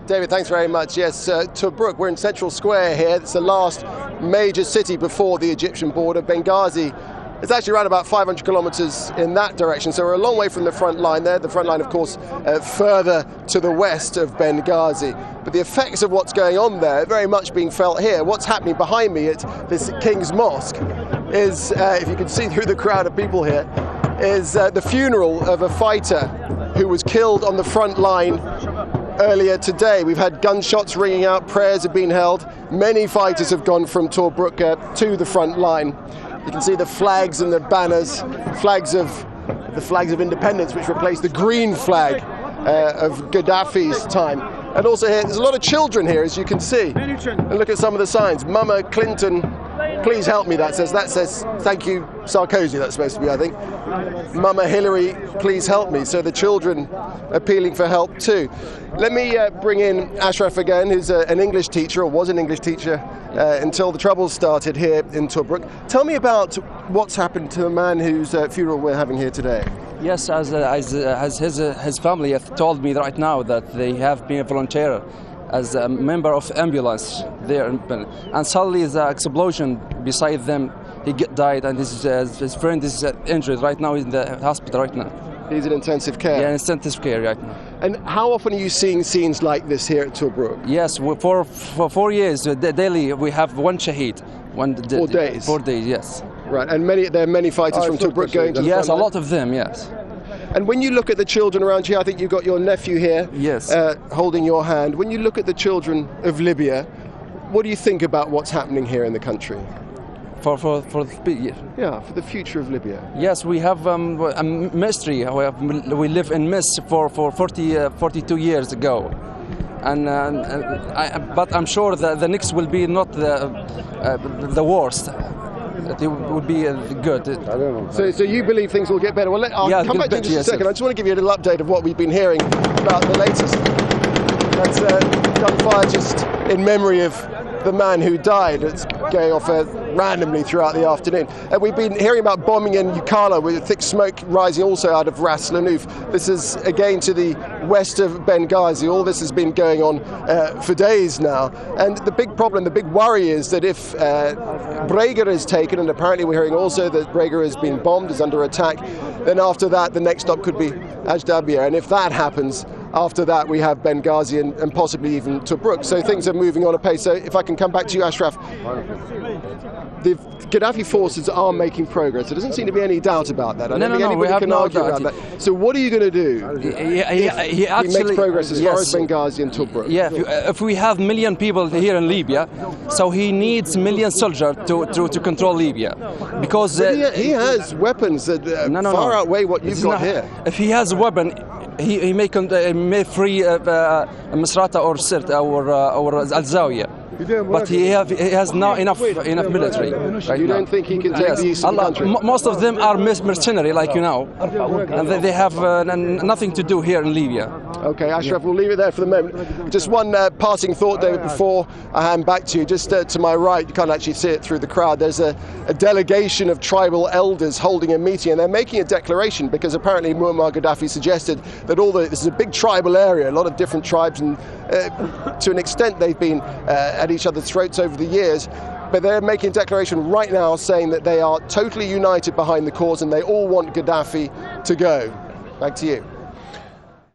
David, thanks very much. Yes, Tobruk, we're in Central Square here. It's the last major city before the Egyptian border. Benghazi is actually around about 500 kilometers in that direction, so we're a long way from the front line there. The front line, of course, further to the west of Benghazi. But the effects of what's going on there are very much being felt here. What's happening behind me at this King's Mosque is, if you can see through the crowd of people here, is the funeral of a fighter who was killed on the front line earlier today. We've had gunshots ringing out, prayers have been held. Many fighters have gone from Tobruk to the front line. You can see the flags and the banners, flags of independence, which replaced the green flag of Gaddafi's time. And also here, there's a lot of children here, as you can see. And look at some of the signs. Mama Clinton, please help me, that says thank you Sarkozy, that's supposed to be, I think. Mama Hillary, please help me. So the children appealing for help too. Let me bring in Ashraf again, who's an English teacher, or was an English teacher until the troubles started here in Tobruk. Tell me about what's happened to the man whose funeral we're having here today. Yes, as his family have told me right now that they have been a volunteer as a member of ambulance there, and suddenly the explosion beside them, he died, and his friend is injured right now in the hospital right now. He's in intensive care? Yeah, in intensive care right now. And how often are you seeing scenes like this here at Tobruk? Yes, for 4 years, daily we have one shaheed. 4 days? 4 days, yes. Right, and there are many fighters from Tobruk going to the Yes, front a lot of them, yes. And when you look at the children around here, I think you've got your nephew here, yes, holding your hand. When you look at the children of Libya, what do you think about what's happening here in the country? For the future of Libya. Yes, we have a mystery. We live in mist for 42 years ago, but I'm sure that the next will be not the worst. It would be good. I don't know. So you believe things will get better? Well, I'll come back to you in just a second. I just want to give you a little update of what we've been hearing about the latest. That's gunfire just in memory of the man who died. It's going off randomly throughout the afternoon. We've been hearing about bombing in Uqaylah with thick smoke rising also out of Ras Lanuf. This is again to the west of Benghazi. All this has been going on for days now. And the big problem, the big worry is that if Brega is taken, and apparently we're hearing also that Brega has been bombed, is under attack, then after that the next stop could be ZAWIYAH. And if that happens, after that we have Benghazi and possibly even Tobruk. So things are moving on apace. So if I can come back to you, Ashraf. The Gaddafi forces are making progress. There doesn't seem to be any doubt about that. I don't think anybody can argue about that. So what are you going to do if he makes progress as far as Benghazi and Tobruk? Yeah, if we have million people here in Libya, so he needs million soldiers to control Libya, because he has weapons that far outweigh what you've got here. If he has a weapon, he may free MISURATA or Sirt or ZAWIYAH. But he has now enough military. Right you don't think he can take the eastern country? Most of them are mercenary, like you know, and they have nothing to do here in Libya. Okay, Ashraf, we'll leave it there for the moment. Just one passing thought, David, before I hand back to you. Just to my right, you can't actually see it through the crowd, there's a delegation of tribal elders holding a meeting, and they're making a declaration because apparently Muammar Gaddafi suggested that this is a big tribal area, a lot of different tribes, and to an extent they've been at each other's throats over the years, but they're making a declaration right now saying that they are totally united behind the cause and they all want Gaddafi to go. Back to you.